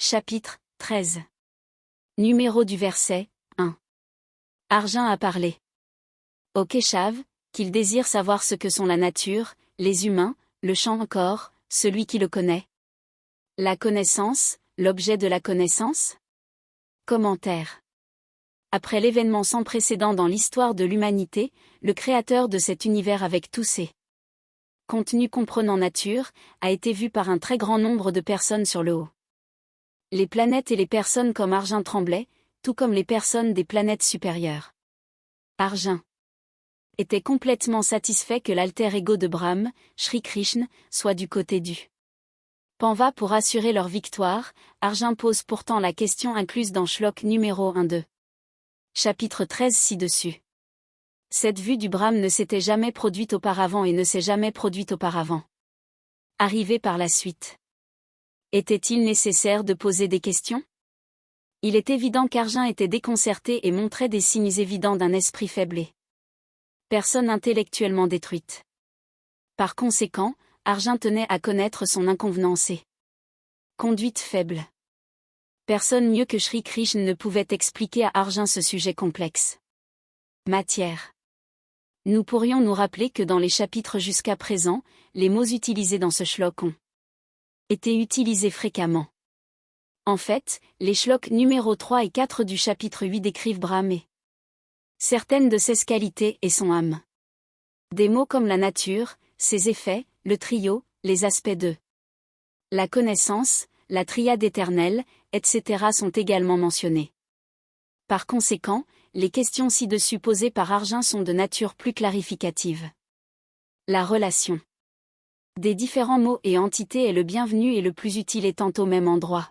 Chapitre 13. Numéro du verset 1. Arjun a parlé. Au Keshav, qu'il désire savoir ce que sont la nature, les humains, le champ encore, celui qui le connaît. La connaissance, l'objet de la connaissance. Commentaire. Après l'événement sans précédent dans l'histoire de l'humanité, le créateur de cet univers avec tous ses contenus comprenant nature, a été vu par un très grand nombre de personnes sur le haut. Les planètes et les personnes comme Arjun tremblaient, tout comme les personnes des planètes supérieures. Arjun était complètement satisfait que l'alter ego de Brahm, Shri Krishna, soit du côté du Panva pour assurer leur victoire. Arjun pose pourtant la question incluse dans Shlok numéro 1-2. Chapitre 13 ci-dessus. Cette vue du Brahm ne s'était jamais produite auparavant et ne s'est jamais produite auparavant. Arrivé par la suite. Était-il nécessaire de poser des questions? Il est évident qu'Arjun était déconcerté et montrait des signes évidents d'un esprit faible et personne intellectuellement détruite. Par conséquent, Arjun tenait à connaître son inconvenance et conduite faible. Personne mieux que Shri Krishna ne pouvait expliquer à Arjun ce sujet complexe. Matière. Nous pourrions nous rappeler que dans les chapitres jusqu'à présent, les mots utilisés dans ce shlok ont été utilisés fréquemment. En fait, les shloks numéro 3 et 4 du chapitre 8 décrivent Brahm et certaines de ses qualités et son âme. Des mots comme la nature, ses effets, le trio, les aspects de la connaissance, la triade éternelle, etc. sont également mentionnés. Par conséquent, les questions ci-dessus posées par Arjun sont de nature plus clarificative. La relation des différents mots et entités est le bienvenu et le plus utile étant au même endroit.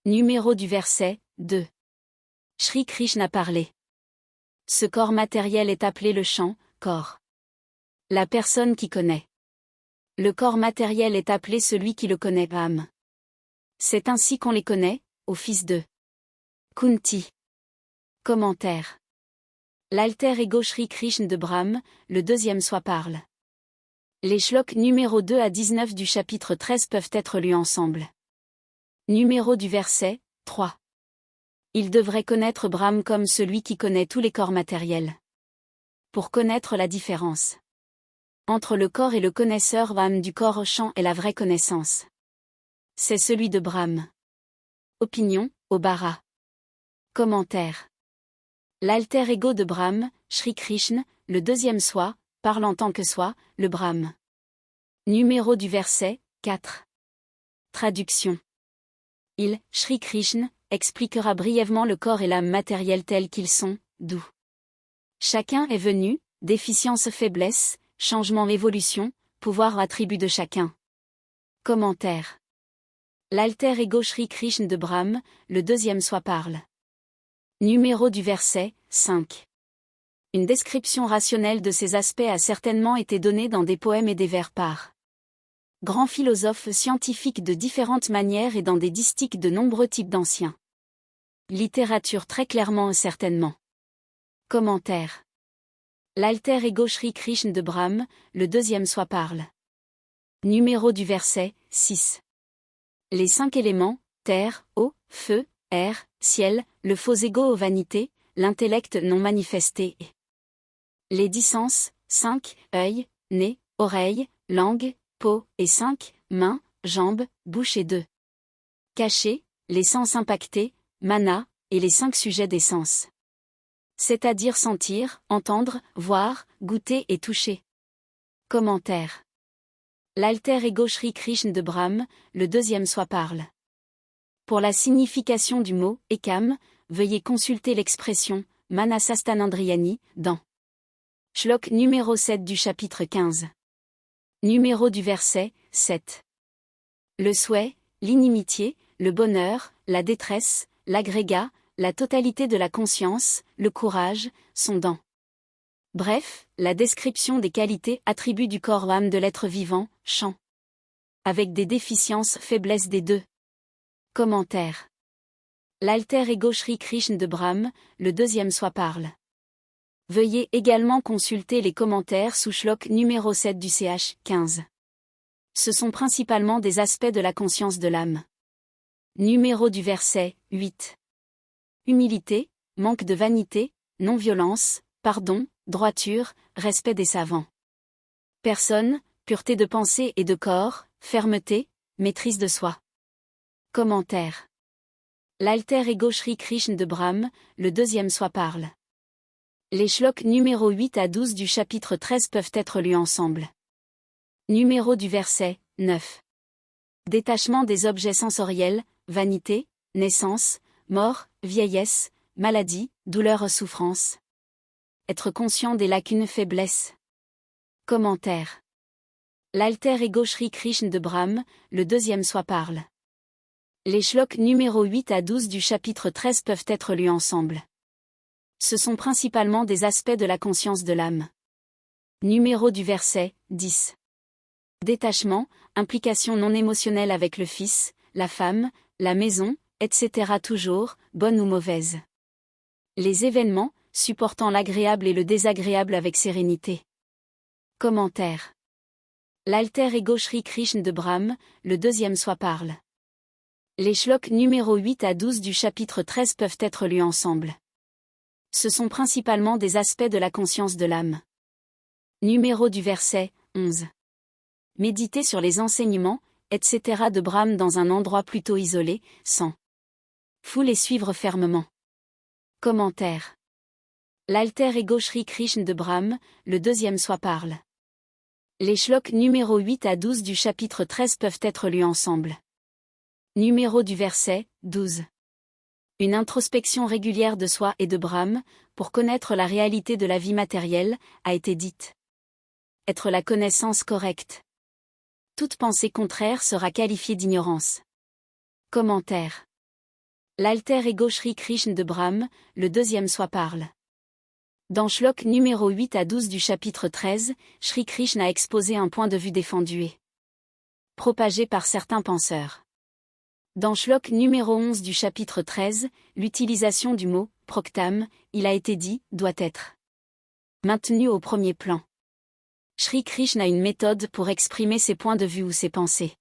Numéro du verset 2. Shri Krishna parlait. Ce corps matériel est appelé le champ, corps. La personne qui connaît. Le corps matériel est appelé celui qui le connaît, âme. C'est ainsi qu'on les connaît, ô fils de Kunti. Commentaire. L'alter ego Shri Krishna de Brahm, le deuxième soi parle. Les shloks numéro 2 à 19 du chapitre 13 peuvent être lus ensemble. Numéro du verset 3. Il devrait connaître Brahm comme celui qui connaît tous les corps matériels. Pour connaître la différence entre le corps et le connaisseur, âme du corps au champ est la vraie connaissance. C'est celui de Brahm. Opinion, Obara. Commentaire. L'alter ego de Brahm, Shri Krishna, le deuxième soi, parle en tant que soi, le Brahm. Numéro du verset 4. Traduction. Il, Shri Krishna, expliquera brièvement le corps et l'âme matérielle tels qu'ils sont, d'où chacun est venu, déficience faiblesse, changement évolution, pouvoir attribut de chacun. Commentaire. L'alter ego Shri Krishna de Brahm, le deuxième soi parle. Numéro du verset 5. Une description rationnelle de ces aspects a certainement été donnée dans des poèmes et des vers par grands philosophes scientifiques de différentes manières et dans des distiques de nombreux types d'anciens littérature très clairement certainement. Commentaire. L'alter ego Shri Krishna de Brahm, le deuxième soi parle. Numéro du verset 6. Les 5 éléments, terre, eau, feu, air, ciel, le faux ego aux vanités, l'intellect non manifesté et les 10 sens, 5, œil, nez, oreille, langue, peau, et 5, mains, jambes, bouche et 2. Cachés, les sens impactés, mana, et les 5 sujets des sens. C'est-à-dire sentir, entendre, voir, goûter et toucher. Commentaire. L'alter ego Shri Krishna de Brahm, le deuxième soi parle. Pour la signification du mot « ekam », veuillez consulter l'expression « manasastanandriyani » dans Shlok numéro 7 du chapitre 15. Numéro du verset 7. Le souhait, l'inimitié, le bonheur, la détresse, l'agrégat, la totalité de la conscience, le courage, sont dans. Bref, la description des qualités attributs du corps âme de l'être vivant, champ. Avec des déficiences faiblesses des deux. Commentaire. L'alter ego Shri Krishna de Brahm, le deuxième soi parle. Veuillez également consulter les commentaires sous Shlok numéro 7 du ch. 15. Ce sont principalement des aspects de la conscience de l'âme. Numéro du verset, 8. Humilité, manque de vanité, non-violence, pardon, droiture, respect des savants. Personne, pureté de pensée et de corps, fermeté, maîtrise de soi. Commentaire. L'alter ego Shri Krishna de Brahm, le deuxième soi parle. Les shloks numéro 8 à 12 du chapitre 13 peuvent être lus ensemble. Numéro du verset, 9. Détachement des objets sensoriels, vanité, naissance, mort, vieillesse, maladie, douleur, souffrance. Être conscient des lacunes, faiblesses. Commentaire. L'alter ego Shri Krishna de Brahm, le deuxième soi parle. Les shloks numéro 8 à 12 du chapitre 13 peuvent être lus ensemble. Ce sont principalement des aspects de la conscience de l'âme. Numéro du verset, 10. Détachement, implication non émotionnelle avec le fils, la femme, la maison, etc. toujours, bonne ou mauvaise. Les événements, supportant l'agréable et le désagréable avec sérénité. Commentaire. L'alter ego Shri Krishna de Brahm, le deuxième soi parle. Les shloks numéro 8 à 12 du chapitre 13 peuvent être lus ensemble. Ce sont principalement des aspects de la conscience de l'âme. Numéro du verset, 11. Méditer sur les enseignements, etc. de Brahm dans un endroit plutôt isolé, sans foule et suivre fermement. Commentaire. L'alter ego Shri Krishna de Brahm, le deuxième soi parle. Les shloks numéro 8 à 12 du chapitre 13 peuvent être lus ensemble. Numéro du verset, 12. Une introspection régulière de soi et de Brahm, pour connaître la réalité de la vie matérielle, a été dite. Être la connaissance correcte. Toute pensée contraire sera qualifiée d'ignorance. Commentaire. L'alter ego Shri Krishna de Brahm, le deuxième soi parle. Dans shlok numéro 8 à 12 du chapitre 13, Shri Krishna a exposé un point de vue défendu et propagé par certains penseurs. Dans shlok numéro 11 du chapitre 13, l'utilisation du mot « proktam », il a été dit, doit être maintenu au premier plan. Shri Krishna a une méthode pour exprimer ses points de vue ou ses pensées.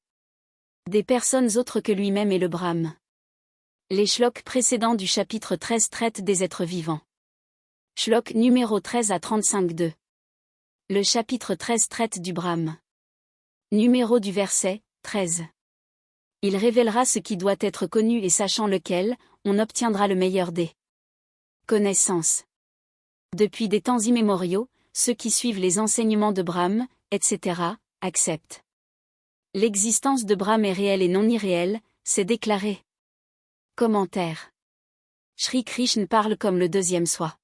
Des personnes autres que lui-même et le Brahm. Les shloks précédents du chapitre 13 traitent des êtres vivants. Shlok numéro 13 à 35-2. Le chapitre 13 traite du Brahm. Numéro du verset, 13. Il révélera ce qui doit être connu et sachant lequel, on obtiendra le meilleur des connaissances. Depuis des temps immémoriaux, ceux qui suivent les enseignements de Brahm, etc., acceptent. L'existence de Brahm est réelle et non irréelle, c'est déclaré. Commentaire. Shri Krishna parle comme le deuxième soi.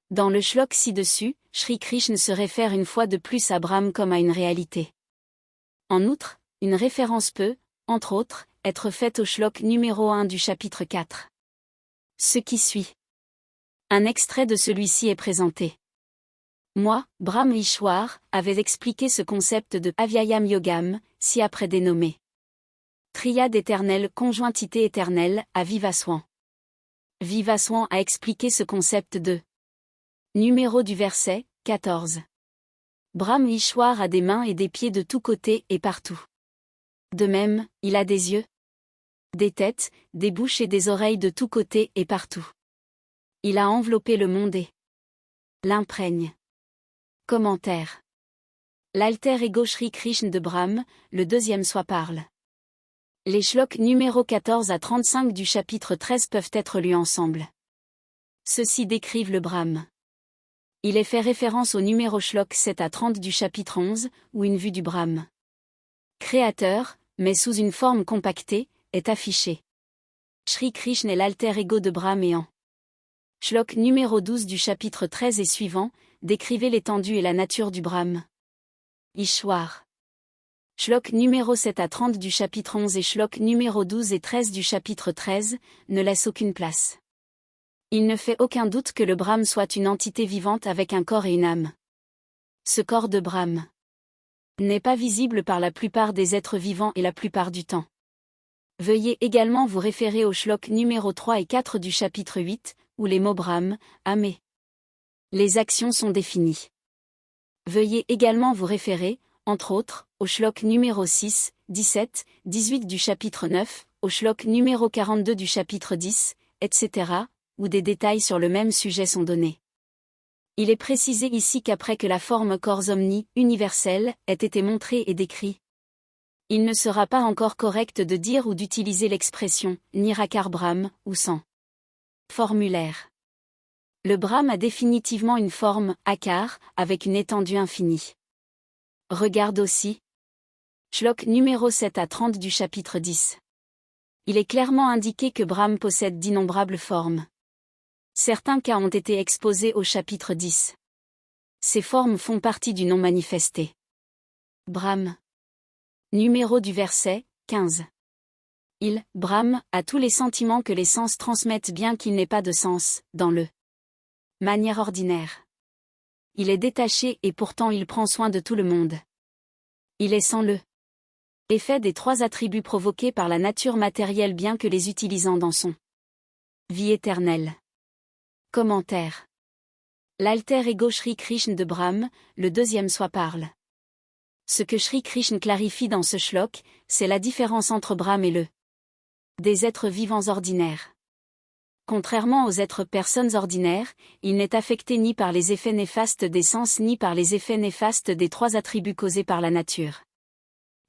Dans le shlok ci-dessus, Shri Krishna se réfère une fois de plus à Brahm comme à une réalité. En outre, une référence peut, entre autres, être faite au shlok numéro 1 du chapitre 4. Ce qui suit. Un extrait de celui-ci est présenté. Moi, Brahm Ishwar, avait expliqué ce concept de Avyayam Yogam, ci-après dénommé triade éternelle, conjointité éternelle, à Vivaswan. Vivaswan a expliqué ce concept de numéro du verset, 14. Brahm Ishwar a des mains et des pieds de tous côtés et partout. De même, il a des yeux, des têtes, des bouches et des oreilles de tous côtés et partout. Il a enveloppé le monde et l'imprègne. Commentaire. L'alter ego Shri Krishna de Brahm, le deuxième soi parle. Les shloks numéro 14 à 35 du chapitre 13 peuvent être lus ensemble. Ceux-ci décrivent le Brahm. Il est fait référence au numéro shlok 7 à 30 du chapitre 11, où une vue du Brahm créateur, mais sous une forme compactée, est affichée. Shri Krishna est l'alter ego de Brahm et en shlok numéro 12 du chapitre 13 et suivant, décrivez l'étendue et la nature du Brahm. Ishwar. Shlok numéro 7 à 30 du chapitre 11 et shlok numéro 12 et 13 du chapitre 13, ne laissent aucune place. Il ne fait aucun doute que le Brahm soit une entité vivante avec un corps et une âme. Ce corps de Brahm n'est pas visible par la plupart des êtres vivants et la plupart du temps. Veuillez également vous référer au shlok numéro 3 et 4 du chapitre 8, où les mots Brahm, âme et les actions sont définis. Veuillez également vous référer, entre autres, au shlok numéro 6, 17, 18 du chapitre 9, au shlok numéro 42 du chapitre 10, etc., où des détails sur le même sujet sont donnés. Il est précisé ici qu'après que la forme corps omni, universelle, ait été montrée et décrite, il ne sera pas encore correct de dire ou d'utiliser l'expression « Nirakar Brahm » ou sans formulaire. Le Brahm a définitivement une forme « akar » avec une étendue infinie. Regarde aussi shlok numéro 7 à 30 du chapitre 10. Il est clairement indiqué que Brahm possède d'innombrables formes. Certains cas ont été exposés au chapitre 10. Ces formes font partie du non manifesté. Brahm. Numéro du verset, 15. Il, Brahm, a tous les sentiments que les sens transmettent bien qu'il n'ait pas de sens, dans le manière ordinaire. Il est détaché et pourtant il prend soin de tout le monde. Il est sans le effet des trois attributs provoqués par la nature matérielle bien que les utilisant dans son vie éternelle. Commentaire. L'alter ego Shri Krishna de Brahm, le deuxième soi parle. Ce que Shri Krishna clarifie dans ce shlok, c'est la différence entre Brahm et le des êtres vivants ordinaires. Contrairement aux êtres personnes ordinaires, il n'est affecté ni par les effets néfastes des sens ni par les effets néfastes des trois attributs causés par la nature.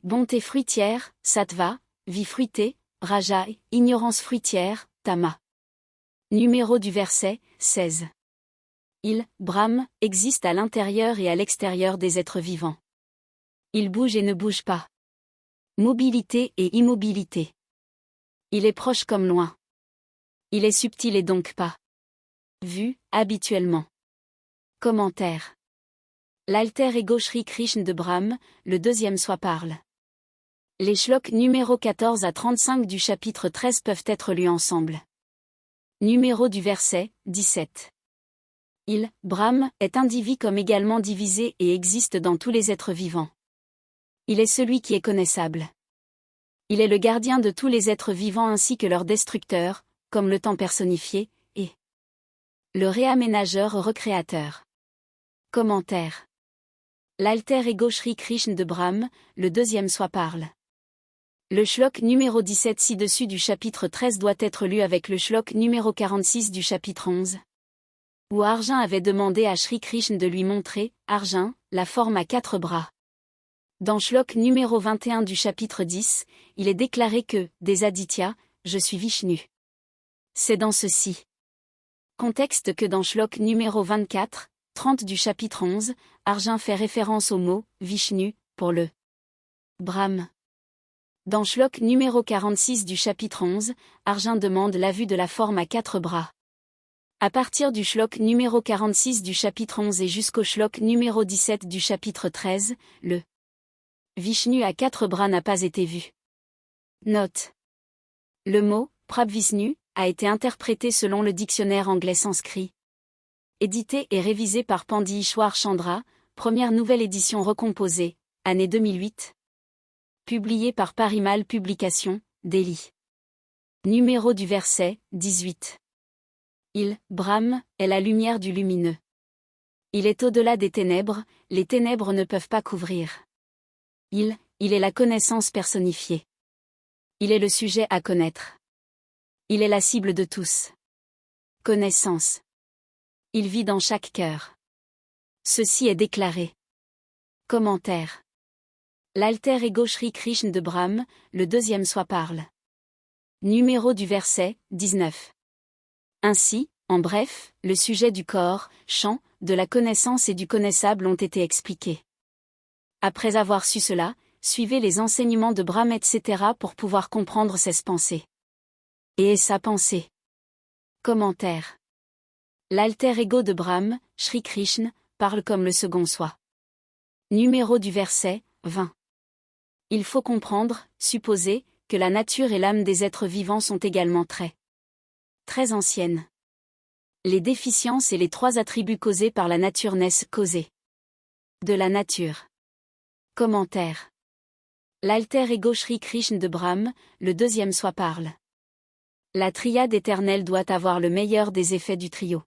Bonté fruitière, sattva, vie fruitée, raja, ignorance fruitière, tama. Numéro du verset, 16. Il, Brahm, existe à l'intérieur et à l'extérieur des êtres vivants. Il bouge et ne bouge pas. Mobilité et immobilité. Il est proche comme loin. Il est subtil et donc pas vu, habituellement. Commentaire. L'alter ego Shri Krishna de Brahm, le deuxième soi parle. Les shloks numéro 14 à 35 du chapitre 13 peuvent être lus ensemble. Numéro du verset, 17. Il, Brahm, est indivis comme également divisé et existe dans tous les êtres vivants. Il est celui qui est connaissable. Il est le gardien de tous les êtres vivants ainsi que leur destructeur, comme le temps personnifié, et le réaménageur recréateur. Commentaire. L'alter ego Shri Krishna de Brahm, le deuxième soi parle. Le shlok numéro 17 ci-dessus du chapitre 13 doit être lu avec le shlok numéro 46 du chapitre 11. Où Arjun avait demandé à Shri Krishna de lui montrer, Arjun, la forme à 4 bras. Dans shlok numéro 21 du chapitre 10, il est déclaré que, des Adityas, je suis Vishnu. C'est dans ceci contexte que dans shlok numéro 24, 30 du chapitre 11, Arjun fait référence au mot « Vishnu » pour le Brahm. Dans shlok numéro 46 du chapitre 11, Arjun demande la vue de la forme à 4 bras. À partir du shlok numéro 46 du chapitre 11 et jusqu'au shlok numéro 17 du chapitre 13, le Vishnu à 4 bras n'a pas été vu. Note. Le mot « Prabhvishnu » a été interprété selon le dictionnaire anglais sanskrit. Édité et révisé par Pandit Ishwar Chandra, première nouvelle édition recomposée, année 2008. Publié par Parimal Publications, Delhi. Numéro du verset, 18. Il, Brahm, est la lumière du lumineux. Il est au-delà des ténèbres, les ténèbres ne peuvent pas couvrir. Il est la connaissance personnifiée. Il est le sujet à connaître. Il est la cible de tous. Connaissance. Il vit dans chaque cœur. Ceci est déclaré. Commentaire. L'alter ego Shri Krishna de Brahm, le deuxième soi parle. Numéro du verset, 19. Ainsi, en bref, le sujet du corps, champ, de la connaissance et du connaissable ont été expliqués. Après avoir su cela, suivez les enseignements de Brahm etc. pour pouvoir comprendre ses pensées. Et sa pensée. Commentaire. L'alter ego de Brahm, Shri Krishna, parle comme le second soi. Numéro du verset, 20. Il faut comprendre, supposer, que la nature et l'âme des êtres vivants sont également très anciennes. Les déficiences et les trois attributs causés par la nature naissent causés de la nature. Commentaire. L'alter ego Shri Krishna de Brahm, le deuxième soi parle. La triade éternelle doit avoir le meilleur des effets du trio.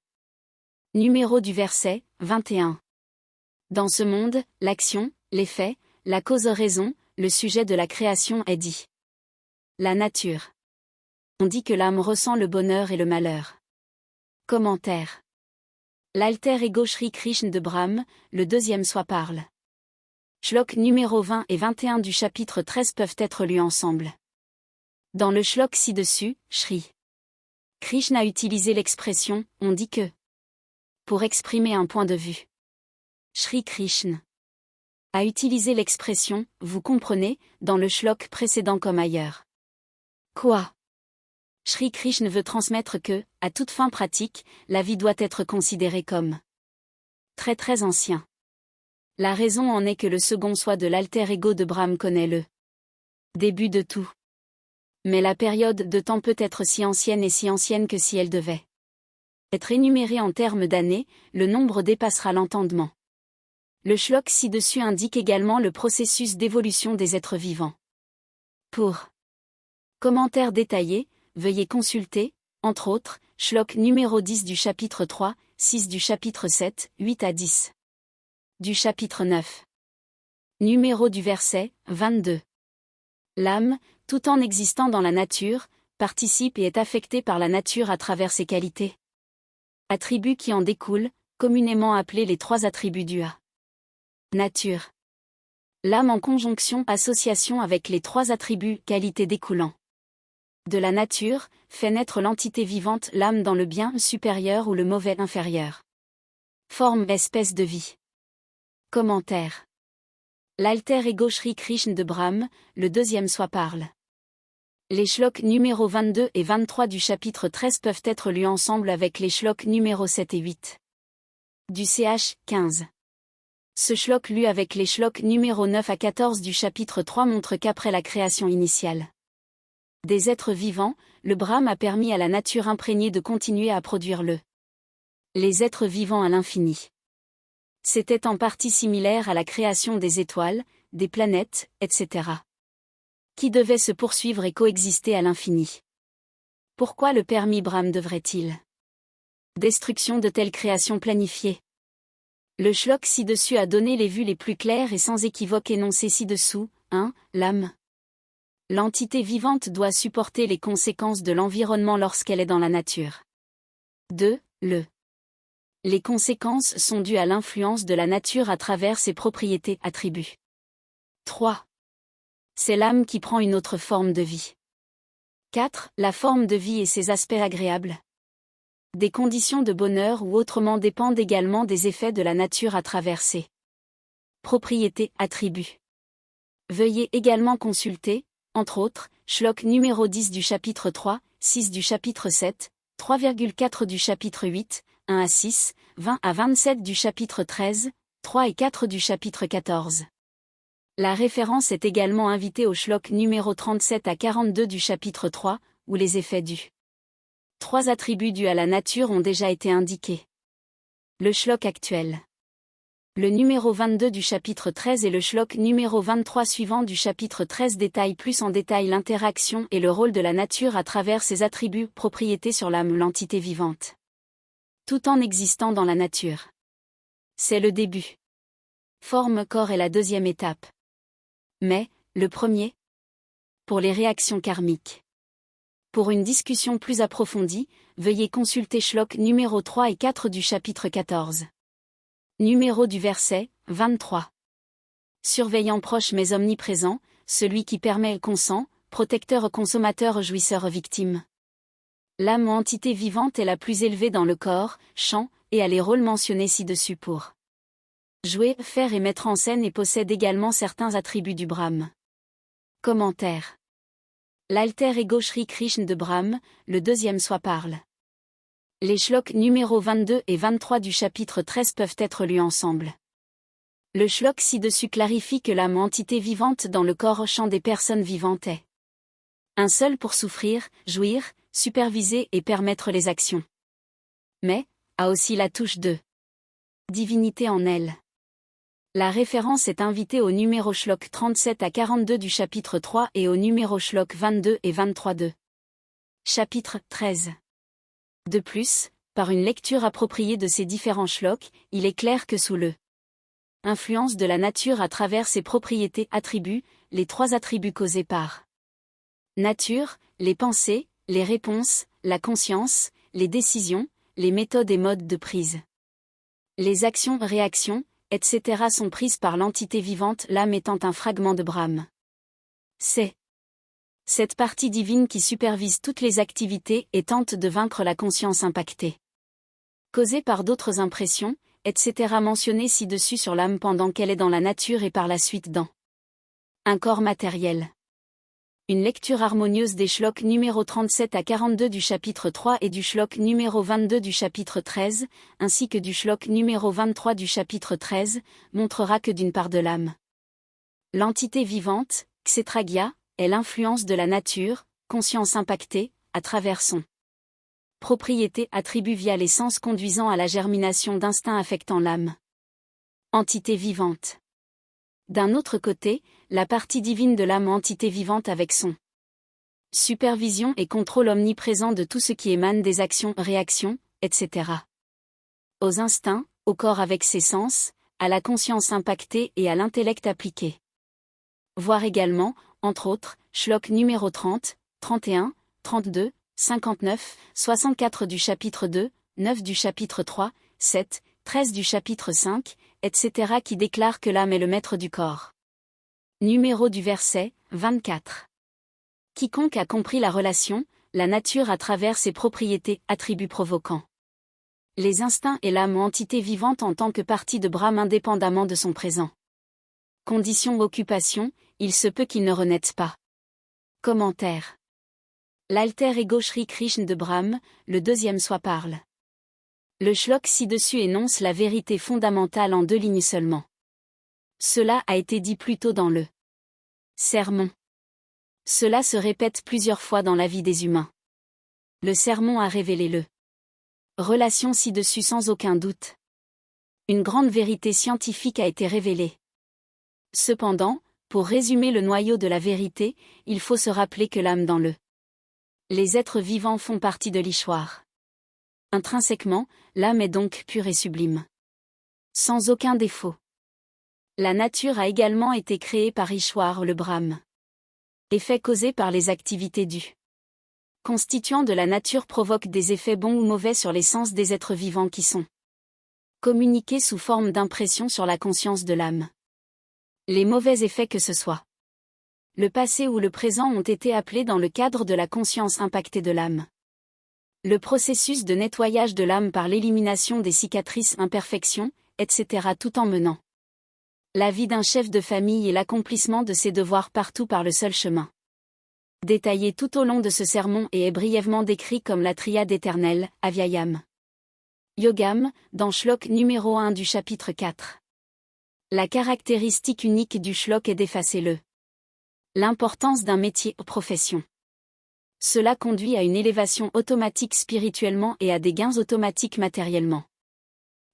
Numéro du verset, 21. Dans ce monde, l'action, l'effet, la cause-raison, le sujet de la création est dit. La nature. On dit que l'âme ressent le bonheur et le malheur. Commentaire. L'alter ego Shri Krishna de Brahm, le deuxième soi parle. Shlok numéro 20 et 21 du chapitre 13 peuvent être lus ensemble. Dans le shlok ci-dessus, Shri Krishna a utilisé l'expression « on dit que » pour exprimer un point de vue. Shri Krishna a utilisé l'expression « vous comprenez » dans le shlok précédent comme ailleurs. Quoi? Shri Krishna veut transmettre que, à toute fin pratique, la vie doit être considérée comme très ancien. La raison en est que le second soi de l'alter ego de Brahm connaît le début de tout. Mais la période de temps peut être si ancienne et si ancienne que si elle devait être énumérée en termes d'années, le nombre dépassera l'entendement. Le shlok ci-dessus indique également le processus d'évolution des êtres vivants. Pour commentaires détaillés, veuillez consulter, entre autres, shlok numéro 10 du chapitre 3, 6 du chapitre 7, 8 à 10. Du chapitre 9. Numéro du verset, 22. L'âme, tout en existant dans la nature, participe et est affectée par la nature à travers ses qualités. Attributs qui en découlent, communément appelés les trois attributs du A. Nature. L'âme en conjonction association avec les trois attributs qualités découlant de la nature, fait naître l'entité vivante l'âme dans le bien supérieur ou le mauvais inférieur. Forme espèce de vie. Commentaire. L'alter ego Shri Krishna de Brahm, le deuxième soi parle. Les shloks numéro 22 et 23 du chapitre 13 peuvent être lus ensemble avec les shloks numéro 7 et 8. Du ch. 15. Ce shlok lu avec les shloks numéro 9 à 14 du chapitre 3 montre qu'après la création initiale des êtres vivants, le Brahm a permis à la nature imprégnée de continuer à produire les êtres vivants à l'infini. C'était en partie similaire à la création des étoiles, des planètes, etc. qui devaient se poursuivre et coexister à l'infini. Pourquoi le permis Brahm devrait-il destruction de telles créations planifiées? Le shlok ci-dessus a donné les vues les plus claires et sans équivoque énoncées ci-dessous. 1. L'âme. L'entité vivante doit supporter les conséquences de l'environnement lorsqu'elle est dans la nature. 2. Les conséquences sont dues à l'influence de la nature à travers ses propriétés attributs. 3. C'est l'âme qui prend une autre forme de vie. 4. La forme de vie et ses aspects agréables. Des conditions de bonheur ou autrement dépendent également des effets de la nature à travers ses propriétés attributs. Veuillez également consulter, entre autres, shlok numéro 10 du chapitre 3, 6 du chapitre 7, 3,4 du chapitre 8, 1 à 6, 20 à 27 du chapitre 13, 3 et 4 du chapitre 14. La référence est également invitée au shlok numéro 37 à 42 du chapitre 3, où les effets du trois attributs dus à la nature ont déjà été indiqués. Le shlok actuel. Le numéro 22 du chapitre 13 et le shlok numéro 23 suivant du chapitre 13 détaillent plus en détail l'interaction et le rôle de la nature à travers ses attributs, propriétés sur l'âme, l'entité vivante. Tout en existant dans la nature. C'est le début. Forme corps est la deuxième étape. Mais, le premier. Pour les réactions karmiques. Pour une discussion plus approfondie, veuillez consulter shlok numéro 3 et 4 du chapitre 14. Numéro du verset, 23. Surveillant proche mais omniprésent, celui qui permet consent, protecteur consommateur jouisseur victime. L'âme ou entité vivante est la plus élevée dans le corps, champ, et a les rôles mentionnés ci-dessus pour jouer, faire et mettre en scène et possède également certains attributs du Brahm. Commentaire. L'alter ego Shri Krishna de Brahm, le deuxième soi parle. Les shloks numéro 22 et 23 du chapitre 13 peuvent être lus ensemble. Le shlok ci-dessus clarifie que l'âme entité vivante dans le corps champ des personnes vivantes est un seul pour souffrir, jouir, superviser et permettre les actions. Mais, a aussi la touche de divinité en elle. La référence est invitée au numéro shlok 37 à 42 du chapitre 3 et au numéro shlok 22 et 23 de chapitre 13. De plus, par une lecture appropriée de ces différents shloks, il est clair que sous le influence de la nature à travers ses propriétés attributs, les trois attributs causés par nature, les pensées, les réponses, la conscience, les décisions, les méthodes et modes de prise. Les actions, réactions, etc. sont prises par l'entité vivante, l'âme étant un fragment de Brahman. C'est cette partie divine qui supervise toutes les activités et tente de vaincre la conscience impactée. Causée par d'autres impressions, etc. mentionnées ci-dessus sur l'âme pendant qu'elle est dans la nature et par la suite dans un corps matériel. Une lecture harmonieuse des shloks numéro 37 à 42 du chapitre 3 et du shlok numéro 22 du chapitre 13, ainsi que du shlok numéro 23 du chapitre 13, montrera que d'une part de l'âme, l'entité vivante, Kshetragya, est l'influence de la nature, conscience impactée, à travers son propriété attribue via les sens conduisant à la germination d'instincts affectant l'âme. Entité vivante. D'un autre côté, la partie divine de l'âme entité vivante avec son supervision et contrôle omniprésent de tout ce qui émane des actions, réactions, etc. Aux instincts, au corps avec ses sens, à la conscience impactée et à l'intellect appliqué. Voir également, entre autres, shlok numéro 30, 31, 32, 59, 64 du chapitre 2, 9 du chapitre 3, 7, 13 du chapitre 5, etc. qui déclarent que l'âme est le maître du corps. Numéro du verset, 24. Quiconque a compris la relation, la nature à travers ses propriétés, attributs provoquants. Les instincts et l'âme entité vivante en tant que partie de Brahman indépendamment de son présent. Condition occupation, il se peut qu'il ne renaisse pas. Commentaire. L'alter ego Shri Krishna de Brahman, le deuxième soi parle. Le shlok ci-dessus énonce la vérité fondamentale en 2 lignes seulement. Cela a été dit plus tôt dans le sermon. Cela se répète plusieurs fois dans la vie des humains. Le sermon a révélé le relation ci-dessus sans aucun doute. Une grande vérité scientifique a été révélée. Cependant, pour résumer le noyau de la vérité, il faut se rappeler que l'âme dans les êtres vivants font partie de l'Ishwar. Intrinsèquement, l'âme est donc pure et sublime. Sans aucun défaut. La nature a également été créée par Ishwar le Brahman. Effet causé par les activités du constituant de la nature provoquent des effets bons ou mauvais sur les sens des êtres vivants qui sont communiqués sous forme d'impression sur la conscience de l'âme. Les mauvais effets que ce soit le passé ou le présent ont été appelés dans le cadre de la conscience impactée de l'âme. Le processus de nettoyage de l'âme par l'élimination des cicatrices, imperfections, etc. tout en menant la vie d'un chef de famille et l'accomplissement de ses devoirs partout par le seul chemin. Détaillé tout au long de ce sermon et est brièvement décrit comme la triade éternelle, Avyayam Yogam, dans shlok numéro 1 du chapitre 4. La caractéristique unique du shlok est d'effacer l'importance d'un métier ou profession. Cela conduit à une élévation automatique spirituellement et à des gains automatiques matériellement.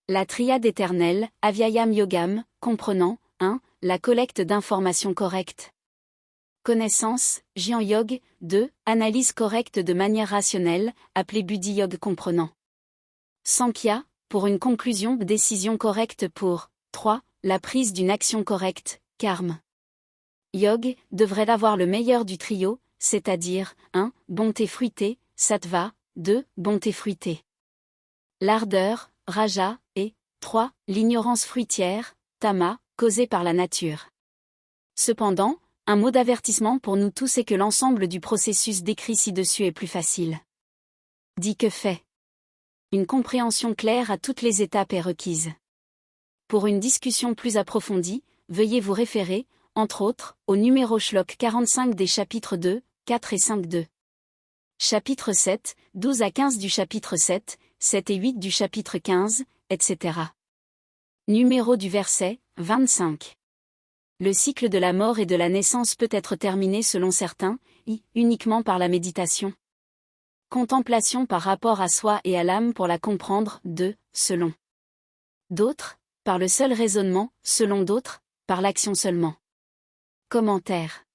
La triade éternelle, Avyayam Yogam, comprenant 1. La collecte d'informations correctes. Connaissance, Jnana Yog, 2. Analyse correcte de manière rationnelle, appelée Buddhi Yog comprenant. Sankhya, pour une conclusion, décision correcte pour 3. La prise d'une action correcte, Karma. Yog, devrait avoir le meilleur du trio, c'est-à-dire 1. Bonté fruitée, Sattva, 2. Bonté fruitée. L'ardeur, Raja, et 3. L'ignorance fruitière, Tama, causée par la nature. Cependant, un mot d'avertissement pour nous tous est que l'ensemble du processus décrit ci-dessus est plus facile dit que fait. Une compréhension claire à toutes les étapes est requise. Pour une discussion plus approfondie, veuillez vous référer, entre autres, au numéro shlok 45 des chapitres 2, 4 et 5 2. Chapitre 7, 12 à 15 du chapitre 7, 7 et 8 du chapitre 15, etc. Numéro du verset, 25. Le cycle de la mort et de la naissance peut être terminé selon certains, uniquement par la méditation. Contemplation par rapport à soi et à l'âme pour la comprendre, 2, selon d'autres, par le seul raisonnement, selon d'autres, par l'action seulement. Commentaire.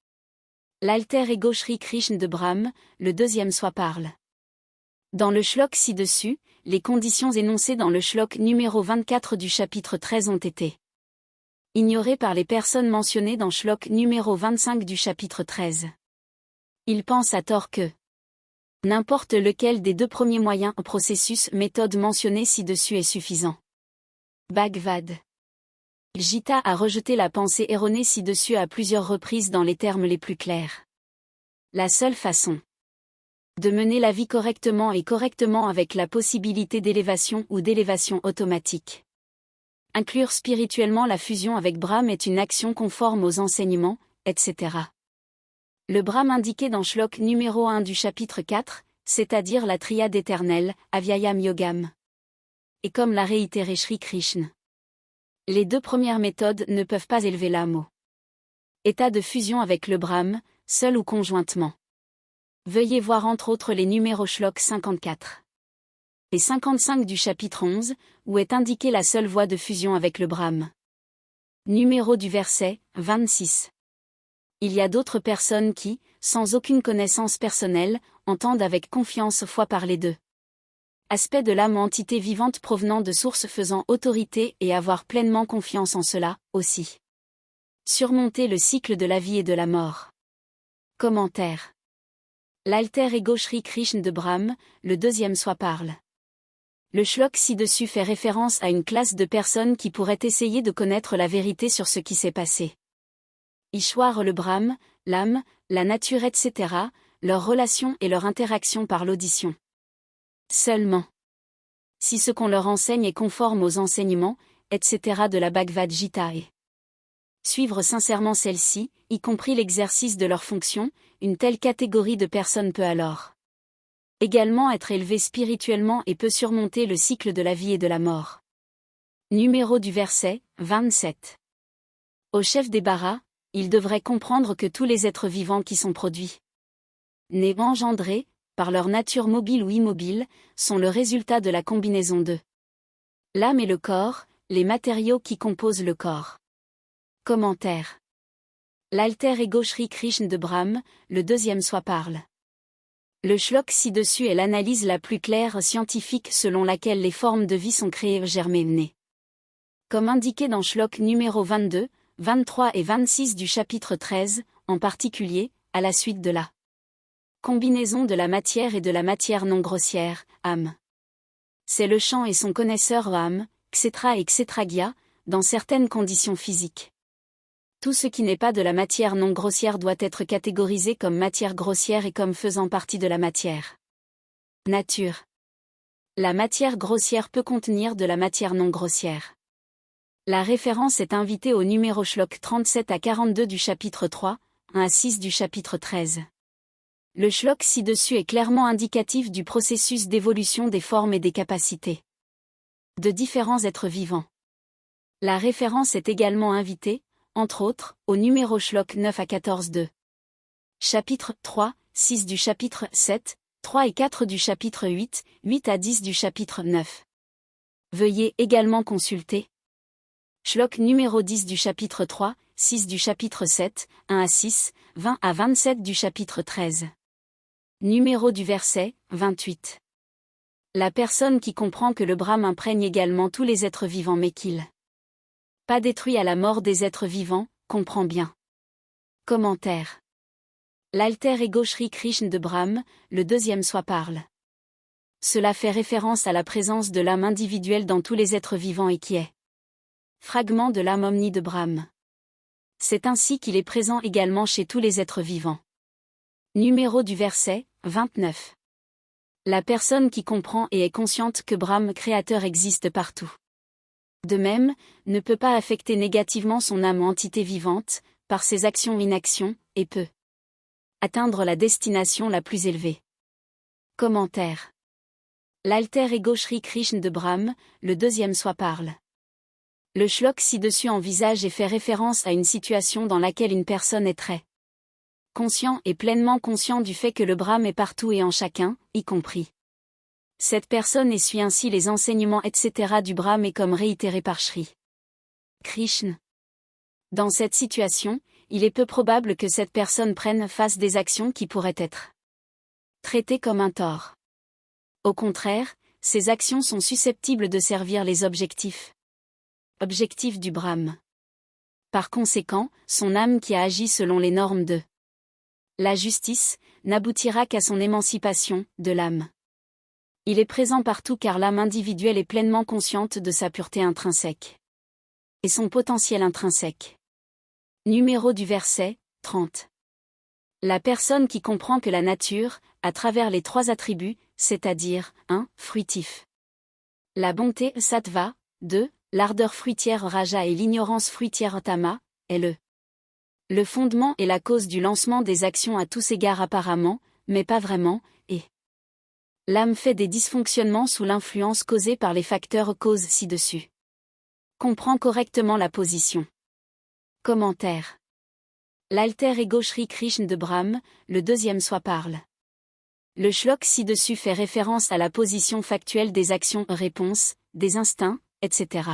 L'alter ego Shri Krishna de Brahman, le deuxième soi parle. Dans le shlok ci-dessus, les conditions énoncées dans le shlok numéro 24 du chapitre 13 ont été ignorées par les personnes mentionnées dans shlok numéro 25 du chapitre 13. Ils pensent à tort que N'importe lequel des deux premiers moyens, processus, méthode mentionnés ci-dessus est suffisant. Bhagavad Gita a rejeté la pensée erronée ci-dessus à plusieurs reprises dans les termes les plus clairs. La seule façon de mener la vie correctement et correctement avec la possibilité d'élévation ou d'élévation automatique. Inclure spirituellement la fusion avec Brahm est une action conforme aux enseignements, etc. Le Brahm indiqué dans Shlok numéro 1 du chapitre 4, c'est-à-dire la triade éternelle, Avyayam Yogam. Et comme l'a réitéré Sri Krishna. Les deux premières méthodes ne peuvent pas élever l'âme au état de fusion avec le Brahm, seul ou conjointement. Veuillez voir entre autres les numéros Shlok 54 et 55 du chapitre 11, où est indiquée la seule voie de fusion avec le Brahm. Numéro du verset, 26. Il y a d'autres personnes qui, sans aucune connaissance personnelle, entendent avec confiance foi parler d'eux. Aspect de l'âme, entité vivante provenant de sources faisant autorité et avoir pleinement confiance en cela, aussi. Surmonter le cycle de la vie et de la mort. Commentaire. L'alter ego Sri Krishna de Brahm, le deuxième soi parle. Le shlok ci-dessus fait référence à une classe de personnes qui pourraient essayer de connaître la vérité sur ce qui s'est passé. Ishwar le Brahm, l'âme, la nature etc., leurs relations et leur interaction par l'audition. Seulement. Si ce qu'on leur enseigne est conforme aux enseignements, etc. de la Bhagavad Gita et suivre sincèrement celle-ci, y compris l'exercice de leurs fonctions, une telle catégorie de personnes peut alors également être élevée spirituellement et peut surmonter le cycle de la vie et de la mort. Numéro du verset, 27. Au chef des Baras, il devrait comprendre que tous les êtres vivants qui sont produits, nés engendrés, par leur nature mobile ou immobile, sont le résultat de la combinaison de l'âme et le corps, les matériaux qui composent le corps. Commentaire. L'alter ego Sri Krishna de Brahm, le deuxième soi parle. Le shlok ci-dessus est l'analyse la plus claire scientifique selon laquelle les formes de vie sont créées germées nées. Comme indiqué dans Shlok numéro 22, 23 et 26 du chapitre 13, en particulier, à la suite de la combinaison de la matière et de la matière non grossière, âme. C'est le champ et son connaisseur âme, etc. dans certaines conditions physiques. Tout ce qui n'est pas de la matière non grossière doit être catégorisé comme matière grossière et comme faisant partie de la matière. Nature. La matière grossière peut contenir de la matière non grossière. La référence est invitée au numéro Shlok 37 à 42 du chapitre 3, 1 à 6 du chapitre 13. Le shlok ci-dessus est clairement indicatif du processus d'évolution des formes et des capacités de différents êtres vivants. La référence est également invitée, entre autres, au numéro Shlok 9 à 14 de chapitre 3, 6 du chapitre 7, 3 et 4 du chapitre 8, 8 à 10 du chapitre 9. Veuillez également consulter Shlok numéro 10 du chapitre 3, 6 du chapitre 7, 1 à 6, 20 à 27 du chapitre 13. Numéro du verset, 28. La personne qui comprend que le Brahm imprègne également tous les êtres vivants mais qu'il pas détruit à la mort des êtres vivants, comprend bien. Commentaire. L'alter ego Sri Krishna de Brahm, le deuxième soi parle. Cela fait référence à la présence de l'âme individuelle dans tous les êtres vivants et qui est fragment de l'âme omni de Brahm. C'est ainsi qu'il est présent également chez tous les êtres vivants. Numéro du verset, 29. La personne qui comprend et est consciente que Brahm créateur existe partout. De même, ne peut pas affecter négativement son âme entité vivante, par ses actions ou inactions, et peut atteindre la destination la plus élevée. Commentaire. L'alter ego Sri Krishna de Brahm, le deuxième soi parle. Le shlok ci-dessus envisage et fait référence à une situation dans laquelle une personne est très conscient et pleinement conscient du fait que le Brahm est partout et en chacun, y compris. Cette personne essuie ainsi les enseignements etc. du Brahm et comme réitéré par Sri Krishna. Dans cette situation, il est peu probable que cette personne fasse des actions qui pourraient être traitées comme un tort. Au contraire, ces actions sont susceptibles de servir les objectifs du Brahm. Par conséquent, son âme qui a agi selon les normes de la justice, n'aboutira qu'à son émancipation, de l'âme. Il est présent partout car l'âme individuelle est pleinement consciente de sa pureté intrinsèque et son potentiel intrinsèque. Numéro du verset, 30. La personne qui comprend que la nature, à travers les 3 attributs, c'est-à-dire, 1. Fruitif. La bonté, sattva, 2. L'ardeur fruitière raja et l'ignorance fruitière tama, est le fondement et la cause du lancement des actions à tous égards apparemment, mais pas vraiment, et l'âme fait des dysfonctionnements sous l'influence causée par les facteurs causes ci-dessus. Comprends correctement la position. Commentaire. L'alter ego Shri Krishna de Brahm, le deuxième soi parle. Le shlok ci-dessus fait référence à la position factuelle des actions-réponses, des instincts, etc.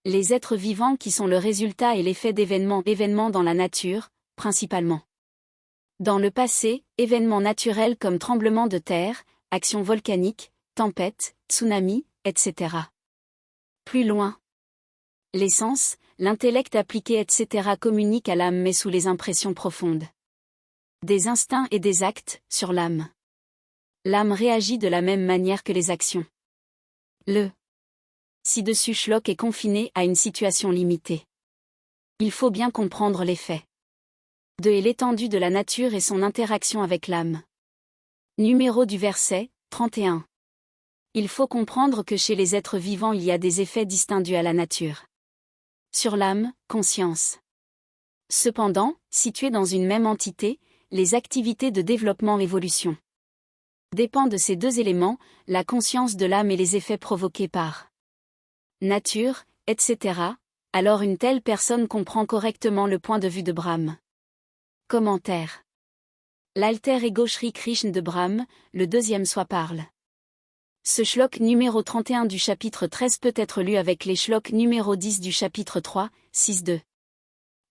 Les êtres vivants qui sont le résultat et l'effet d'événements dans la nature, principalement. Dans le passé, événements naturels comme tremblements de terre, actions volcaniques, tempêtes, tsunamis, etc. Plus loin. Les sens, l'intellect appliqué etc. communiquent à l'âme mais sous les impressions profondes des instincts et des actes, sur l'âme. L'âme réagit de la même manière que les actions. Le ci-dessus shlok est confiné à une situation limitée. Il faut bien comprendre les faits. Et l'étendue de la nature et son interaction avec l'âme. Numéro du verset, 31. Il faut comprendre que chez les êtres vivants il y a des effets distincts dus à la nature. Sur l'âme, conscience. Cependant, situées dans une même entité, les activités de développement-évolution dépendent de ces 2 éléments, la conscience de l'âme et les effets provoqués par nature, etc. Alors une telle personne comprend correctement le point de vue de Brahm. Commentaire. L'alter ego Shri Krishna de Brahm, le deuxième soi parle. Ce shlok numéro 31 du chapitre 13 peut être lu avec les shloks numéro 10 du chapitre 3, 6-2.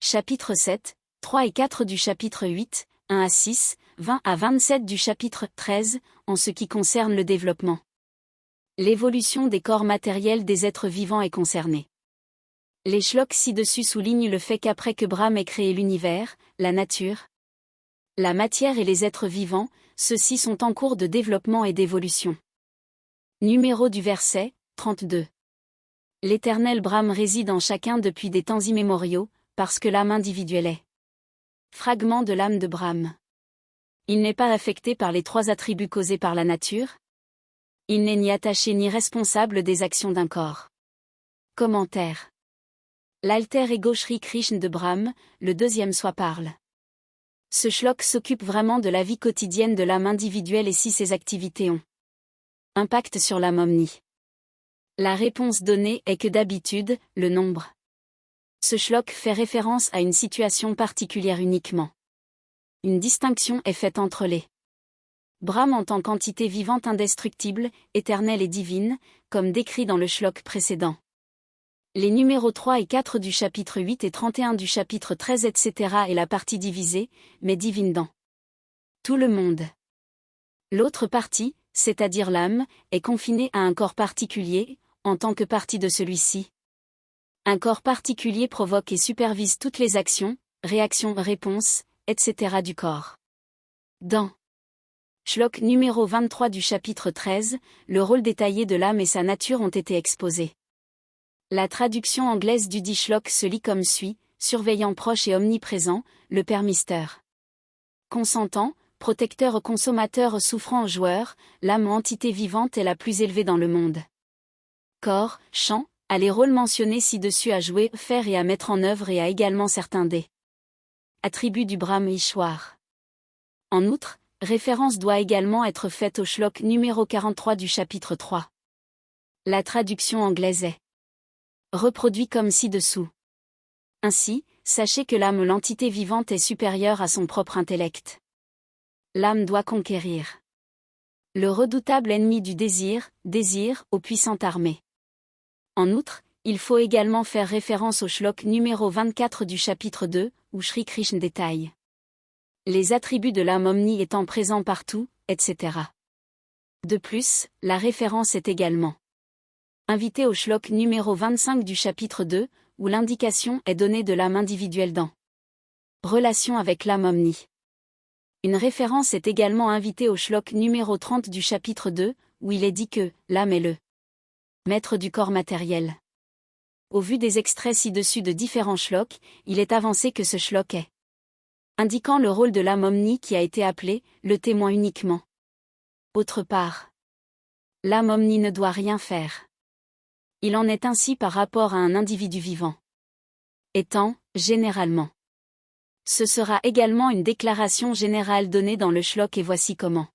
Chapitre 7, 3 et 4 du chapitre 8, 1 à 6, 20 à 27 du chapitre 13, en ce qui concerne le développement. L'évolution des corps matériels des êtres vivants est concernée. Les shloks ci-dessus soulignent le fait qu'après que Brahm ait créé l'univers, la nature, la matière et les êtres vivants, ceux-ci sont en cours de développement et d'évolution. Numéro du verset, 32. L'éternel Brahm réside en chacun depuis des temps immémoriaux, parce que l'âme individuelle est fragment de l'âme de Brahm. Il n'est pas affecté par les 3 attributs causés par la nature. Il n'est ni attaché ni responsable des actions d'un corps. Commentaire. L'alter ego Shri Krishna de Brahm, le deuxième soi parle. Ce shlok s'occupe vraiment de la vie quotidienne de l'âme individuelle et si ses activités ont impact sur l'âme omni. La réponse donnée est que d'habitude, le nombre. Ce shlok fait référence à une situation particulière uniquement. Une distinction est faite entre les Brahm en tant qu'entité vivante indestructible, éternelle et divine, comme décrit dans le shlok précédent. Les numéros 3 et 4 du chapitre 8 et 31 du chapitre 13 etc. est la partie divisée, mais divine dans tout le monde. L'autre partie, c'est-à-dire l'âme, est confinée à un corps particulier, en tant que partie de celui-ci. Un corps particulier provoque et supervise toutes les actions, réactions, réponses, etc. du corps. Dans shlok numéro 23 du chapitre 13, le rôle détaillé de l'âme et sa nature ont été exposés. La traduction anglaise du dit shlok se lit comme suit, surveillant proche et omniprésent, le Père Mystère. Consentant, protecteur consommateur souffrant joueur, l'âme entité vivante est la plus élevée dans le monde. Corps, champ, a les rôles mentionnés ci-dessus à jouer, faire et à mettre en œuvre et a également certains des attributs du Brahm Ishwar. En outre, référence doit également être faite au shlok numéro 43 du chapitre 3. La traduction anglaise est reproduite comme ci-dessous. Ainsi, sachez que l'âme l'entité vivante est supérieure à son propre intellect. L'âme doit conquérir le redoutable ennemi du désir, aux puissantes armées. En outre, il faut également faire référence au shlok numéro 24 du chapitre 2, où Shri Krishna détaille les attributs de l'âme omni étant présents partout, etc. De plus, la référence est également invitée au shlok numéro 25 du chapitre 2, où l'indication est donnée de l'âme individuelle dans relation avec l'âme omni. Une référence est également invitée au shlok numéro 30 du chapitre 2, où il est dit que l'âme est le maître du corps matériel. Au vu des extraits ci-dessus de différents shloks, il est avancé que ce shlok est indiquant le rôle de l'âme omni qui a été appelé le témoin uniquement. Autre part, l'âme omni ne doit rien faire. Il en est ainsi par rapport à un individu vivant. Étant, généralement. Ce sera également une déclaration générale donnée dans le shlok et voici comment.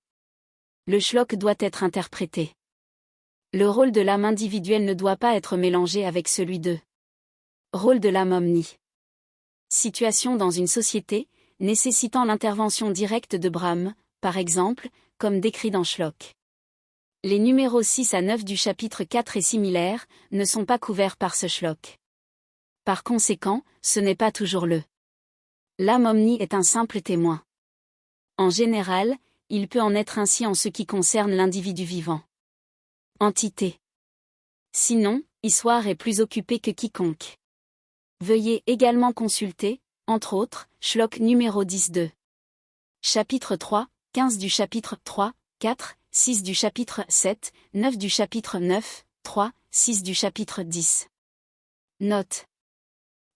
Le shlok doit être interprété. Le rôle de l'âme individuelle ne doit pas être mélangé avec celui de rôle de l'âme omni. Situation dans une société, nécessitant l'intervention directe de Brahm, par exemple, comme décrit dans Shlok. Les numéros 6 à 9 du chapitre 4 et similaires ne sont pas couverts par ce Shlok. Par conséquent, ce n'est pas toujours le l'âme omni est un simple témoin. En général, il peut en être ainsi en ce qui concerne l'individu vivant. Entité. Sinon, Issoire est plus occupé que quiconque. Veuillez également consulter, entre autres, Shlok numéro 10-2. Chapitre 3, 15 du chapitre 3, 4, 6 du chapitre 7, 9 du chapitre 9, 3, 6 du chapitre 10. Note.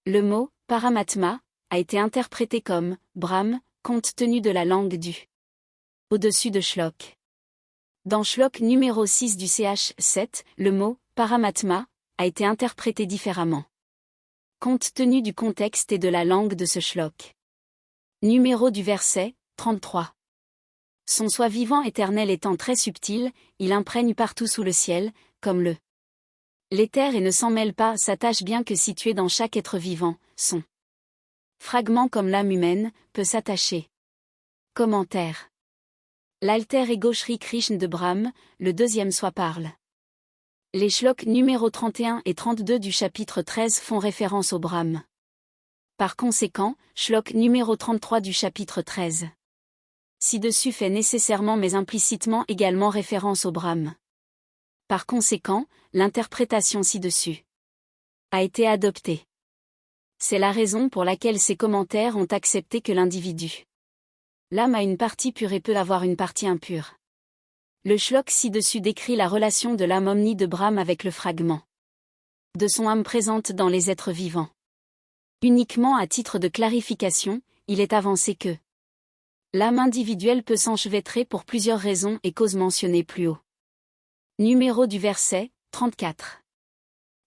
Le mot « paramatma » a été interprété comme « Brahm » compte tenu de la langue du au-dessus de Shlok. Dans Shlok numéro 6 du CH 7, le mot « paramatma » a été interprété différemment. Compte tenu du contexte et de la langue de ce Shlok. Numéro du verset, 33. Son soi vivant éternel étant très subtil, il imprègne partout sous le ciel, comme l'éther et ne s'en mêle pas, s'attache bien que situé dans chaque être vivant, son fragment comme l'âme humaine, peut s'attacher. Commentaire. L'alter ego Shri Krishna de Brahm, le deuxième soi parle. Les shloks numéro 31 et 32 du chapitre 13 font référence au Brahm. Par conséquent, shlok numéro 33 du chapitre 13. Ci-dessus fait nécessairement mais implicitement également référence au Brahm. Par conséquent, l'interprétation ci-dessus a été adoptée. C'est la raison pour laquelle ces commentaires ont accepté que l'individu l'âme a une partie pure et peut avoir une partie impure. Le shlok ci-dessus décrit la relation de l'âme omni de Brahm avec le fragment de son âme présente dans les êtres vivants. Uniquement à titre de clarification, il est avancé que l'âme individuelle peut s'enchevêtrer pour plusieurs raisons et causes mentionnées plus haut. Numéro du verset, 34.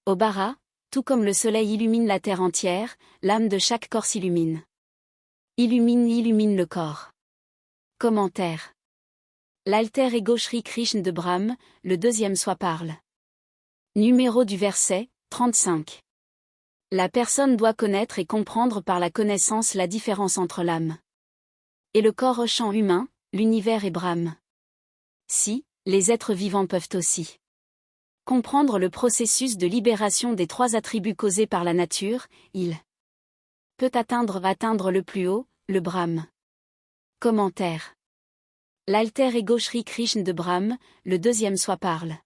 Au bara, tout comme le soleil illumine la terre entière, l'âme de chaque corps s'illumine. Illumine le corps. Commentaire. L'alter ego Shri Krishna de Brahm, le deuxième soi parle. Numéro du verset, 35. La personne doit connaître et comprendre par la connaissance la différence entre l'âme et le corps au champ humain, l'univers et Brahm. Si, les êtres vivants peuvent aussi comprendre le processus de libération des trois attributs causés par la nature, il peut atteindre le plus haut, le Brahm. Commentaire. L'alter ego Shri Krishna de Brahm, le deuxième soi parle.